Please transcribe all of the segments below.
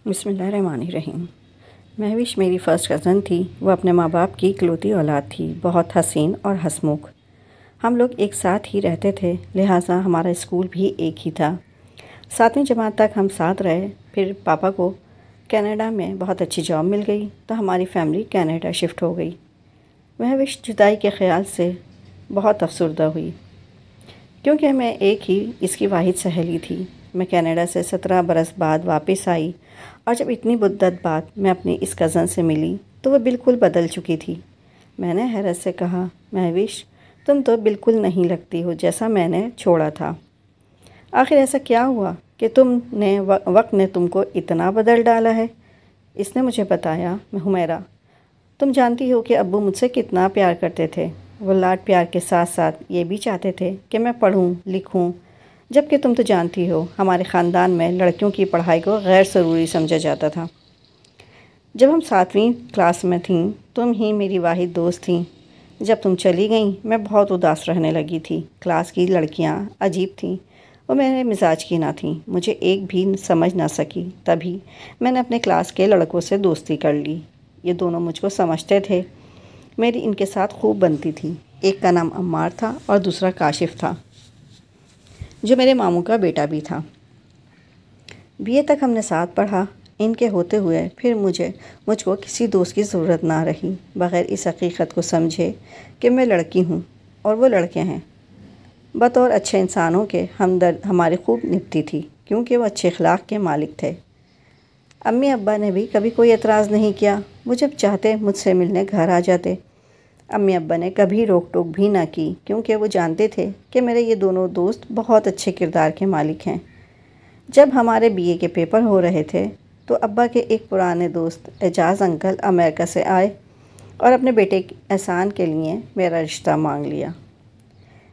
بسم اللہ الرحمن الرحیم۔ مہوش میری فرسٹ کزن تھی۔ وہ اپنے ماں باپ کی اکلوتی اولاد تھی، بہت حسین اور ہنسمکھ۔ ہم لوگ ایک ساتھ ہی رہتے تھے، لہٰذا ہمارا اسکول بھی ایک ہی تھا۔ 7ویں جماعت تک ہم ساتھ رہے، پھر پاپا کو کینیڈا میں بہت اچھی جاب مل گئی تو ہماری فیملی کینیڈا شفٹ ہو گئی۔ مہوش جدائی کے خیال سے بہت افسردہ ہوئی، کیونکہ میں ایک ہی اس کی واحد سہیلی تھی۔ میں کینیڈا سے 17 برس بعد واپس آئی، اور جب اتنی مدت بعد میں اپنی اس کزن سے ملی تو وہ بالکل بدل چکی تھی۔ میں نے حیرت سے کہا، مہوش تم تو بالکل نہیں لگتی ہو جیسا میں نے چھوڑا تھا۔ آخر ایسا کیا ہوا کہ وقت نے تم کو اتنا بدل ڈالا ہے؟ اس نے مجھے بتایا، میں حمیرہ، تم جانتی ہو کہ ابو مجھ سے کتنا پیار کرتے تھے۔ وہ لاڈ پیار کے ساتھ ساتھ یہ بھی چاہتے تھے کہ میں پڑھوں لکھوں، جبکہ تم تو جانتی ہو ہمارے خاندان میں لڑکیوں کی پڑھائی کو غیر ضروری سمجھا جاتا تھا۔ جب ہم 7ویں کلاس میں تھیں تم ہی میری واحد دوست تھیں۔ جب تم چلی گئیں میں بہت اداس رہنے لگی تھی۔ کلاس کی لڑکیاں عجیب تھیں، وہ میرے مزاج کی نہ تھیں، مجھے ایک بھی سمجھ نہ سکی۔ تبھی میں نے اپنے کلاس کے لڑکوں سے دوستی کر لی۔ یہ دونوں مجھ کو سمجھتے تھے، میری ان کے ساتھ خوب بنتی تھی۔ ایک کا نام عمار تھا اور دوسرا کاشف تھا، جو میرے ماموں کا بیٹا بھی تھا۔ BA تک ہم نے ساتھ پڑھا۔ ان کے ہوتے ہوئے پھر مجھ کو کسی دوست کی ضرورت نہ رہی، بغیر اس حقیقت کو سمجھے کہ میں لڑکی ہوں اور وہ لڑکے ہیں۔ بطور اچھے انسانوں کے ہمدرد ہماری خوب نبھتی تھی، کیونکہ وہ اچھے اخلاق کے مالک تھے۔ امی ابا نے بھی کبھی کوئی اعتراض نہیں کیا، وہ جب چاہتے مجھ سے ملنے گھر آ جاتے۔ امی ابا نے کبھی روک ٹوک بھی نہ کی، کیونکہ وہ جانتے تھے کہ میرے یہ دونوں دوست بہت اچھے کردار کے مالک ہیں۔ جب ہمارے BA کے پیپر ہو رہے تھے تو ابا کے ایک پرانے دوست اعجاز انکل امریکہ سے آئے اور اپنے بیٹے احسان کے لیے میرا رشتہ مانگ لیا۔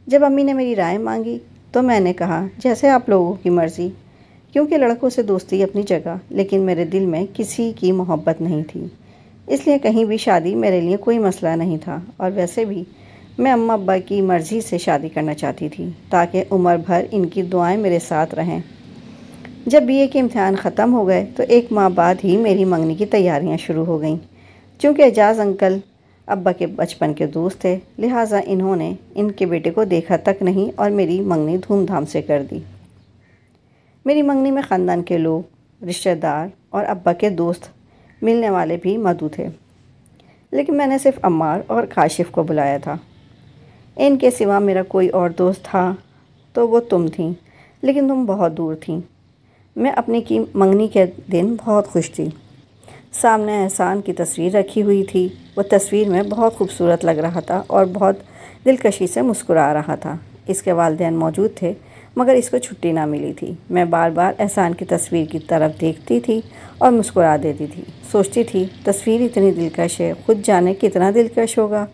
جب امی نے میری رائے مانگی تو میں نے کہا، جیسے آپ لوگوں کی مرضی، کیونکہ لڑکوں سے دوستی اپنی جگہ، لیکن میرے دل میں کسی کی محبت نہیں تھی، اس لیے کہیں بھی شادی میرے لیے کوئی مسئلہ نہیں تھا۔ اور ویسے بھی میں اماں ابا کی مرضی سے شادی کرنا چاہتی تھی، تاکہ عمر بھر ان کی دعائیں میرے ساتھ رہیں۔ جب BA کے امتحان ختم ہو گئے تو 1 ماہ بعد ہی میری منگنی کی تیاریاں شروع ہو گئیں۔ چونکہ اعجاز انکل ابا کے بچپن کے دوست تھے، لہٰذا انہوں نے ان کے بیٹے کو دیکھا تک نہیں اور میری منگنی دھوم دھام سے کر دی۔ میری منگنی میں خاندان کے لوگ، رشتہ دار اور ابا کے دوست ملنے والے بھی مدعو تھے، لیکن میں نے صرف عمار اور کاشف کو بلایا تھا۔ ان کے سوا میرا کوئی اور دوست تھا تو وہ تم تھیں، لیکن تم بہت دور تھیں۔ میں اپنی کی منگنی کے دن بہت خوش تھی۔ سامنے احسان کی تصویر رکھی ہوئی تھی، وہ تصویر میں بہت خوبصورت لگ رہا تھا اور بہت دلکشی سے مسکرا رہا تھا۔ اس کے والدین موجود تھے، مگر اس کو چھٹی نہ ملی تھی۔ میں بار بار احسان کی تصویر کی طرف دیکھتی تھی اور مسکرا دیتی تھی، سوچتی تھی تصویر اتنی دلکش ہے، خود جانے کتنا دلکش ہوگا۔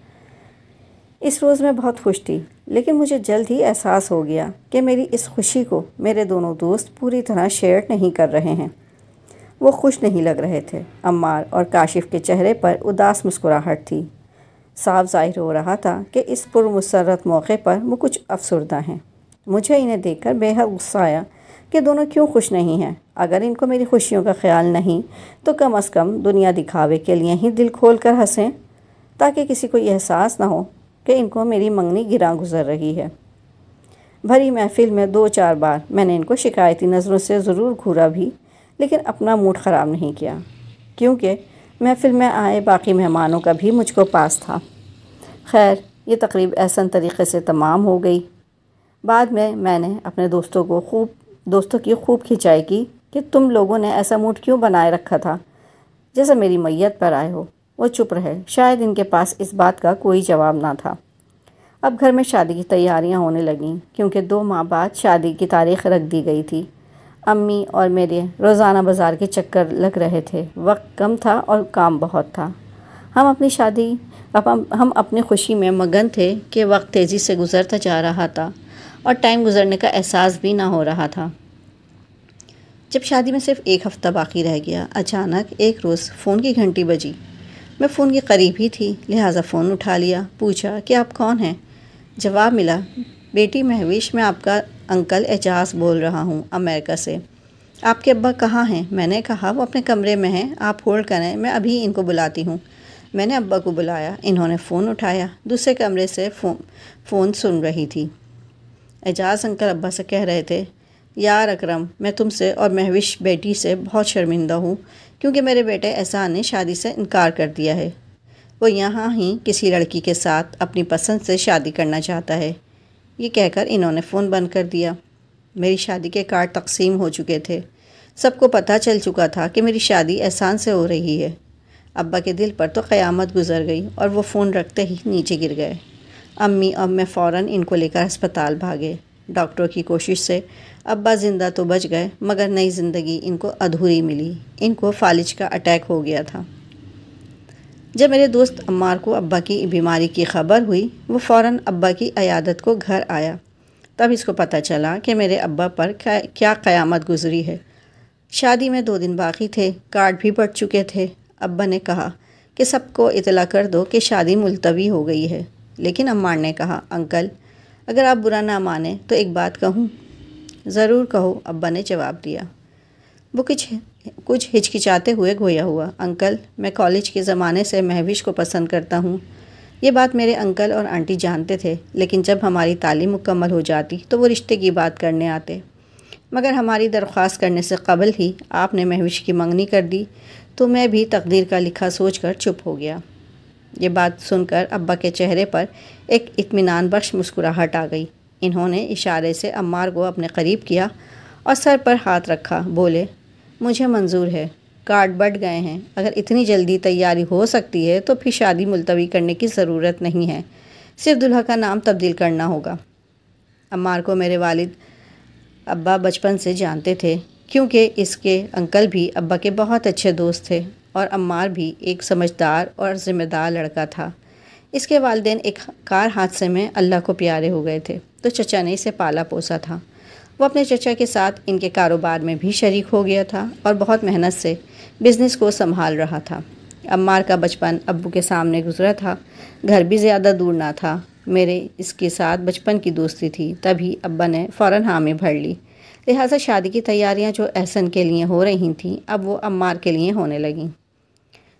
اس روز میں بہت خوش تھی، لیکن مجھے جلد ہی احساس ہو گیا کہ میری اس خوشی کو میرے دونوں دوست پوری طرح شیئر نہیں کر رہے ہیں۔ وہ خوش نہیں لگ رہے تھے۔ عمار اور کاشف کے چہرے پر اداس مسکراہٹ تھی۔ صاف ظاہر ہو رہا تھا کہ اس پرمسرت موقع پر وہ کچھ افسردہ ہیں۔ مجھے انہیں دیکھ کر بے حد غصہ آیا کہ دونوں کیوں خوش نہیں ہیں۔ اگر ان کو میری خوشیوں کا خیال نہیں تو کم از کم دنیا دکھاوے کے لیے ہی دل کھول کر ہنسیں، تاکہ کسی کو یہ احساس نہ ہو کہ ان کو میری منگنی گراں گزر رہی ہے۔ بھری محفل میں 2-4 بار میں نے ان کو شکایتی نظروں سے ضرور گھورا بھی، لیکن اپنا موڈ خراب نہیں کیا، کیونکہ محفل میں آئے باقی مہمانوں کا بھی مجھ کو پاس تھا۔ خیر، یہ تقریب احسن طریقے سے تمام ہو گئی۔ بعد میں نے اپنے دوستوں کی خوب کھنچائی کی کہ تم لوگوں نے ایسا موڈ کیوں بنائے رکھا تھا جیسا میری میت پر آئے ہو۔ وہ چپ رہے، شاید ان کے پاس اس بات کا کوئی جواب نہ تھا۔ اب گھر میں شادی کی تیاریاں ہونے لگیں، کیونکہ 2 ماہ بعد شادی کی تاریخ رکھ دی گئی تھی۔ امی اور میرے روزانہ بازار کے چکر لگ رہے تھے، وقت کم تھا اور کام بہت تھا۔ ہم اپنی خوشی میں مگن تھے کہ وقت تیزی سے گزرتا جا رہا تھا اور ٹائم گزرنے کا احساس بھی نہ ہو رہا تھا۔ جب شادی میں صرف 1 ہفتہ باقی رہ گیا، اچانک ایک روز فون کی گھنٹی بجی۔ میں فون کے قریب ہی تھی، لہٰذا فون اٹھا لیا، پوچھا کہ آپ کون ہیں؟ جواب ملا، بیٹی مہوش، میں آپ کا انکل اعجاز بول رہا ہوں، امریکہ سے۔ آپ کے ابا کہاں ہیں؟ میں نے کہا وہ اپنے کمرے میں ہیں، آپ ہولڈ کریں، میں ابھی ان کو بلاتی ہوں۔ میں نے ابا کو بلایا، انہوں نے فون اٹھایا، دوسرے کمرے سے فون سن رہی تھی۔ اعجاز انکل ابا سے کہہ رہے تھے، یار اکرم، میں تم سے اور مہوش بیٹی سے بہت شرمندہ ہوں کیونکہ میرے بیٹے احسان نے شادی سے انکار کر دیا ہے۔ وہ یہاں ہی کسی لڑکی کے ساتھ اپنی پسند سے شادی کرنا چاہتا ہے۔ یہ کہہ کر انہوں نے فون بند کر دیا۔ میری شادی کے کارڈ تقسیم ہو چکے تھے، سب کو پتہ چل چکا تھا کہ میری شادی احسان سے ہو رہی ہے۔ ابا کے دل پر تو قیامت گزر گئی اور وہ فون رکھتے ہی نیچے گر گئے۔ امی اور میں فوراً ان کو لے کر ہسپتال بھاگے۔ ڈاکٹروں کی کوشش سے ابا زندہ تو بچ گئے مگر نئی زندگی ان کو ادھوری ملی۔ ان کو فالج کا اٹیک ہو گیا تھا۔ جب میرے دوست عمار کو ابا کی بیماری کی خبر ہوئی، وہ فوراً ابا کی عیادت کو گھر آیا۔ تب اس کو پتہ چلا کہ میرے ابا پر کیا قیامت گزری ہے۔ شادی میں 2 دن باقی تھے، کارڈ بھی بڑھ چکے تھے۔ ابا نے کہا کہ سب کو اطلاع کر دو کہ شادی ملتوی ہو گئی ہے، لیکن عمار نے کہا، انکل اگر آپ برا نہ مانیں تو ایک بات کہوں؟ ضرور کہو، ابا نے جواب دیا۔ وہ کچھ ہچکچاتے ہوئے گویا ہوا، انکل میں کالج کے زمانے سے مہوش کو پسند کرتا ہوں۔ یہ بات میرے انکل اور آنٹی جانتے تھے، لیکن جب ہماری تعلیم مکمل ہو جاتی تو وہ رشتے کی بات کرنے آتے، مگر ہماری درخواست کرنے سے قبل ہی آپ نے مہوش کی منگنی کر دی تو میں بھی تقدیر کا لکھا سوچ کر چپ ہو گیا۔ یہ بات سن کر ابا کے چہرے پر ایک اطمینان بخش مسکراہٹ آ گئی۔ انہوں نے اشارے سے عمار کو اپنے قریب کیا اور سر پر ہاتھ رکھا، بولے، مجھے منظور ہے، کارڈ بڑھ گئے ہیں، اگر اتنی جلدی تیاری ہو سکتی ہے تو پھر شادی ملتوی کرنے کی ضرورت نہیں ہے، صرف دلہا کا نام تبدیل کرنا ہوگا۔ عمار کو میرے والد ابا بچپن سے جانتے تھے کیونکہ اس کے انکل بھی ابا کے بہت اچھے دوست تھے اور عمار بھی ایک سمجھدار اور ذمہ دار لڑکا تھا۔ اس کے والدین ایک کار حادثے میں اللہ کو پیارے ہو گئے تھے تو چچا نے اسے پالا پوسا تھا۔ وہ اپنے چچا کے ساتھ ان کے کاروبار میں بھی شریک ہو گیا تھا اور بہت محنت سے بزنس کو سنبھال رہا تھا۔ عمار کا بچپن ابو کے سامنے گزرا تھا، گھر بھی زیادہ دور نہ تھا۔ میرے اس کے ساتھ بچپن کی دوستی تھی، تبھی ابا نے فوراً حامی بھر لی، لہٰذا شادی کی تیاریاں جو احسن کے لیے ہو رہی تھیں اب وہ عمار کے لیے ہونے لگیں۔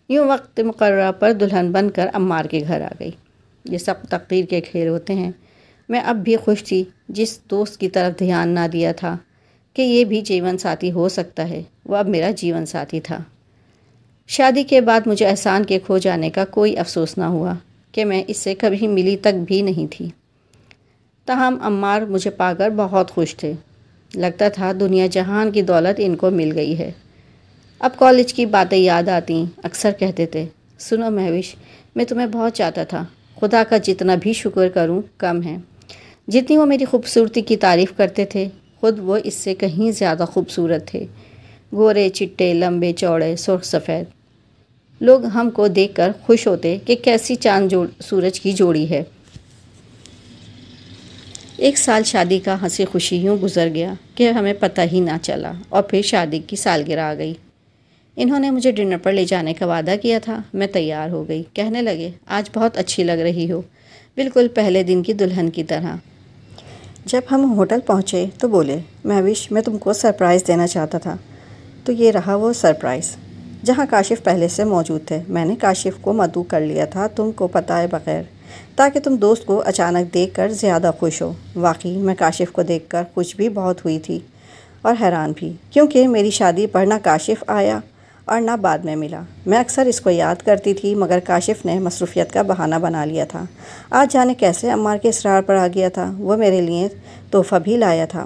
یوں وقت مقررہ پر دلہن بن کر عمار کے گھر آ گئی۔ یہ سب تقدیر کے کھیل ہوتے ہیں۔ میں اب بھی خوش تھی، جس دوست کی طرف دھیان نہ دیا تھا کہ یہ بھی جیون ساتھی ہو سکتا ہے، وہ اب میرا جیون ساتھی تھا۔ شادی کے بعد مجھے احسان کے کھو جانے کا کوئی افسوس نہ ہوا کہ میں اس سے کبھی ملی تک بھی نہیں تھی۔ تاہم عمار مجھے پا کر بہت خوش تھے، لگتا تھا دنیا جہان کی دولت ان کو مل گئی ہے۔ اب کالج کی باتیں یاد آتیں، اکثر کہتے تھے، سنو مہوش، میں تمہیں بہت چاہتا تھا، خدا کا جتنا بھی شکر کروں کم ہے۔ جتنی وہ میری خوبصورتی کی تعریف کرتے تھے، خود وہ اس سے کہیں زیادہ خوبصورت تھے، گورے چٹے، لمبے چوڑے، سرخ سفید۔ لوگ ہم کو دیکھ کر خوش ہوتے کہ کیسی چاند سورج کی جوڑی ہے۔ 1 سال شادی کا ہنسی خوشی یوں گزر گیا کہ ہمیں پتہ ہی نہ چلا، اور پھر شادی کی سالگرہ آ گئی۔ انہوں نے مجھے ڈنر پر لے جانے کا وعدہ کیا تھا، میں تیار ہو گئی۔ کہنے لگے، آج بہت اچھی لگ رہی ہو، بالکل پہلے دن کی دلہن کی طرح۔ جب ہم ہوٹل پہنچے تو بولے، مہوش میں تم کو سرپرائز دینا چاہتا تھا۔ تو یہ رہا وہ سرپرائز، جہاں کاشف پہلے سے موجود تھے۔ میں نے کاشف کو مدعو کر لیا تھا تم کو بتائے بغیر، تاکہ تم دوست کو اچانک دیکھ کر زیادہ خوش ہو۔ واقعی میں کاشف کو دیکھ کر خوش بھی بہت ہوئی تھی اور حیران بھی، کیونکہ میری شادی پر نہ کاشف آیا اور نہ بعد میں ملا۔ میں اکثر اس کو یاد کرتی تھی مگر کاشف نے مصروفیت کا بہانہ بنا لیا تھا۔ آج جانے کیسے عمار کے اصرار پر آ گیا تھا، وہ میرے لیے تحفہ بھی لایا تھا۔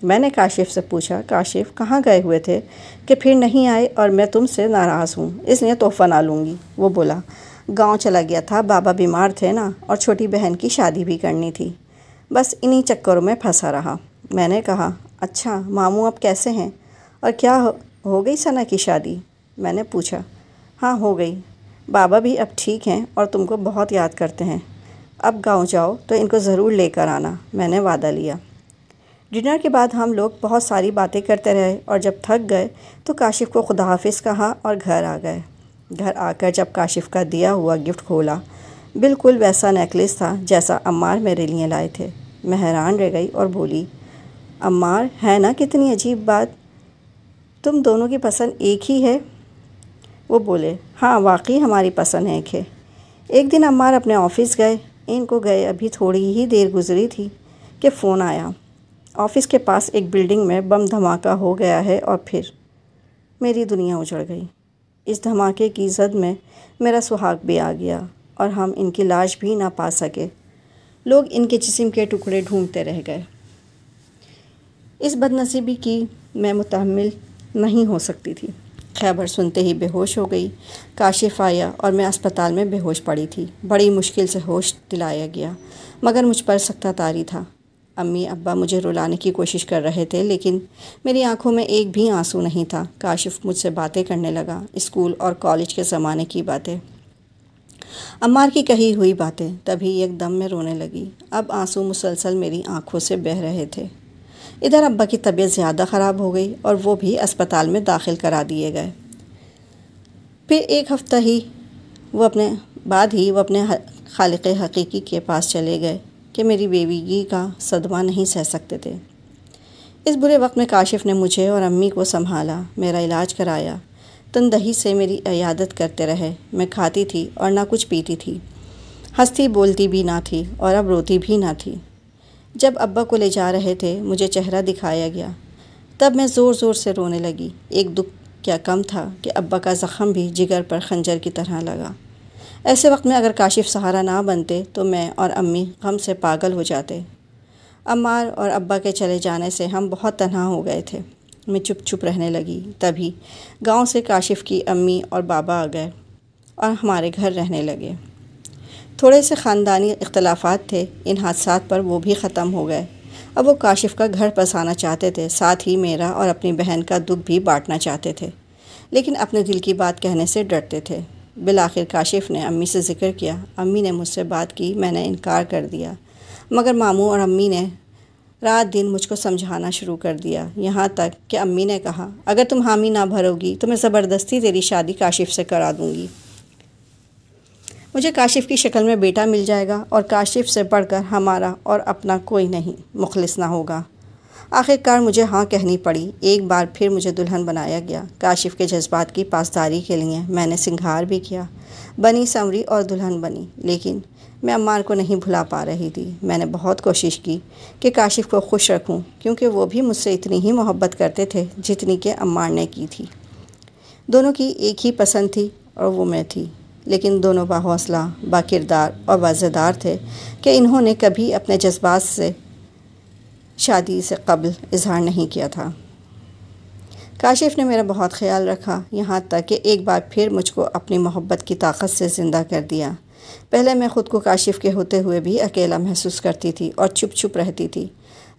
میں نے کاشف سے پوچھا، کاشف کہاں گئے ہوئے تھے کہ پھر نہیں آئے، اور میں تم سے ناراض ہوں اس لیے تحفہ نہ لوں گی۔ وہ بولا، گاؤں چلا گیا تھا، بابا بیمار تھے نا، اور چھوٹی بہن کی شادی بھی کرنی تھی، بس انہی چکروں میں پھنسا رہا۔ میں نے کہا، اچھا ماموں اب کیسے ہیں، اور کیا ہو گئی ثنا کی شادی؟ میں نے پوچھا۔ ہاں ہو گئی، بابا بھی اب ٹھیک ہیں اور تم کو بہت یاد کرتے ہیں۔ اب گاؤں جاؤ تو ان کو ضرور لے کر آنا، میں نے وعدہ لیا۔ ڈنر کے بعد ہم لوگ بہت ساری باتیں کرتے رہے اور جب تھک گئے تو کاشف کو خدا حافظ کہا اور گھر آ گئے۔ گھر آ کر جب کاشف کا دیا ہوا گفٹ کھولا، بالکل ویسا نیکلس تھا جیسا عمار میرے لیے لائے تھے۔ میں حیران رہ گئی اور بولی، عمار ہے نا کتنی عجیب بات، تم دونوں کی پسند ایک ہی ہے؟ وہ بولے، ہاں واقعی ہماری پسند ایک ہے۔ ایک دن عمار اپنے آفس گئے۔ ان کو گئے ابھی تھوڑی ہی دیر گزری تھی کہ فون آیا، آفس کے پاس ایک بلڈنگ میں بم دھماکہ ہو گیا ہے اور پھر میری دنیا اجڑ گئی۔ اس دھماکے کی زد میں میرا سہاگ بھی آ گیا اور ہم ان کی لاش بھی نہ پا سکے۔ لوگ ان کے جسم کے ٹکڑے ڈھونڈتے رہ گئے۔ اس بدنصیبی کی میں متحمل نہیں ہو سکتی تھی۔ خبر سنتے ہی بے ہوش ہو گئی۔ کاشف آیا اور میں اسپتال میں بے ہوش پڑی تھی۔ بڑی مشکل سے ہوش دلایا گیا مگر مجھ پر سختہ طاری تھا۔ امی ابا مجھے رلانے کی کوشش کر رہے تھے لیکن میری آنکھوں میں ایک بھی آنسو نہیں تھا۔ کاشف مجھ سے باتیں کرنے لگا، اسکول اور کالج کے زمانے کی باتیں، عمار کی کہی ہوئی باتیں۔ تبھی ایک دم میں رونے لگی۔ اب آنسو مسلسل میری آنکھوں سے بہہ رہے تھے۔ ادھر ابا کی طبیعت زیادہ خراب ہو گئی اور وہ بھی اسپتال میں داخل کرا دیے گئے۔ پھر ایک ہفتہ وہ اپنے خالق حقیقی کے پاس چلے گئے کہ میری بیویگی کا صدمہ نہیں سہ سکتے تھے۔ اس برے وقت میں کاشف نے مجھے اور امی کو سنبھالا، میرا علاج کرایا، تندہی سے میری عیادت کرتے رہے۔ میں کھاتی تھی اور نہ کچھ پیتی تھی، ہنستی بولتی بھی نہ تھی اور اب روتی بھی نہ تھی۔ جب ابا کو لے جا رہے تھے مجھے چہرہ دکھایا گیا، تب میں زور زور سے رونے لگی۔ ایک دکھ کیا کم تھا کہ ابا کا زخم بھی جگر پر خنجر کی طرح لگا۔ ایسے وقت میں اگر کاشف سہارا نہ بنتے تو میں اور امی غم سے پاگل ہو جاتے۔ عمار اور ابا کے چلے جانے سے ہم بہت تنہا ہو گئے تھے۔ میں چپ چپ رہنے لگی۔ تبھی گاؤں سے کاشف کی امی اور بابا آ گئے اور ہمارے گھر رہنے لگے۔ تھوڑے سے خاندانی اختلافات تھے، ان حادثات پر وہ بھی ختم ہو گئے۔ اب وہ کاشف کا گھر بسانا چاہتے تھے، ساتھ ہی میرا اور اپنی بہن کا دکھ بھی بانٹنا چاہتے تھے، لیکن اپنے دل کی بات کہنے سے ڈرتے تھے۔ بالآخر کاشف نے امی سے ذکر کیا، امی نے مجھ سے بات کی، میں نے انکار کر دیا، مگر ماموں اور امی نے رات دن مجھ کو سمجھانا شروع کر دیا، یہاں تک کہ امی نے کہا اگر تم حامی نہ بھرو گی تو میں زبردستی تیری شادی کاشف سے کرا دوں گی۔ مجھے کاشف کی شکل میں بیٹا مل جائے گا اور کاشف سے بڑھ کر ہمارا اور اپنا کوئی نہیں مخلص نہ ہوگا۔ آخرکار مجھے ہاں کہنی پڑی۔ ایک بار پھر مجھے دلہن بنایا گیا۔ کاشف کے جذبات کی پاسداری کے لیے میں نے سنگھار بھی کیا، بنی سنوری اور دلہن بنی، لیکن میں عمار کو نہیں بھلا پا رہی تھی۔ میں نے بہت کوشش کی کہ کاشف کو خوش رکھوں، کیونکہ وہ بھی مجھ سے اتنی ہی محبت کرتے تھے جتنی کہ عمار نے کی تھی۔ دونوں کی ایک ہی پسند تھی اور وہ میں تھی، لیکن دونوں باحوصلہ، باکردار اور وعظیدار تھے کہ انہوں نے کبھی اپنے جذبات سے شادی سے قبل اظہار نہیں کیا تھا۔ کاشف نے میرا بہت خیال رکھا، یہاں تک کہ ایک بار پھر مجھ کو اپنی محبت کی طاقت سے زندہ کر دیا۔ پہلے میں خود کو کاشف کے ہوتے ہوئے بھی اکیلا محسوس کرتی تھی اور چپ چپ رہتی تھی۔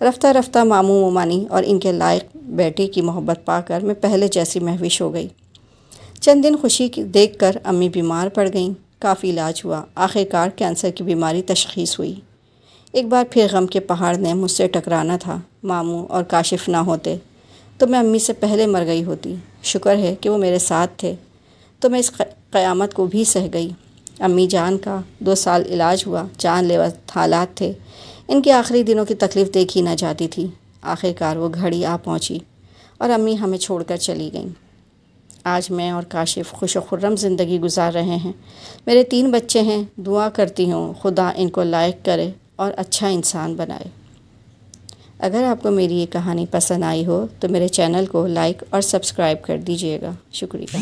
رفتہ رفتہ ماموں ممانی اور ان کے لائق بیٹے کی محبت پا کر میں پہلے جیسی مہوش ہو گئی۔ چند دن خوشی دیکھ کر امی بیمار پڑ گئیں، کافی علاج ہوا، آخرکار کینسر کی بیماری تشخیص ہوئی۔ ایک بار پھر غم کے پہاڑ نے مجھ سے ٹکرانا تھا۔ ماموں اور کاشف نہ ہوتے تو میں امی سے پہلے مر گئی ہوتی۔ شکر ہے کہ وہ میرے ساتھ تھے تو میں اس قیامت کو بھی سہ گئی۔ امی جان کا 2 سال علاج ہوا، جان لیوا حالات تھے، ان کے آخری دنوں کی تکلیف دیکھی نہ جاتی تھی۔ آخرکار وہ گھڑی آ پہنچی اور امی ہمیں چھوڑ کر چلی گئیں۔ آج میں اور کاشف خوش و خرم زندگی گزار رہے ہیں۔ میرے 3 بچے ہیں، دعا کرتی ہوں خدا ان کو لائق کرے اور اچھا انسان بنائے۔ اگر آپ کو میری یہ کہانی پسند آئی ہو تو میرے چینل کو لائک اور سبسکرائب کر دیجیے گا۔ شکریہ۔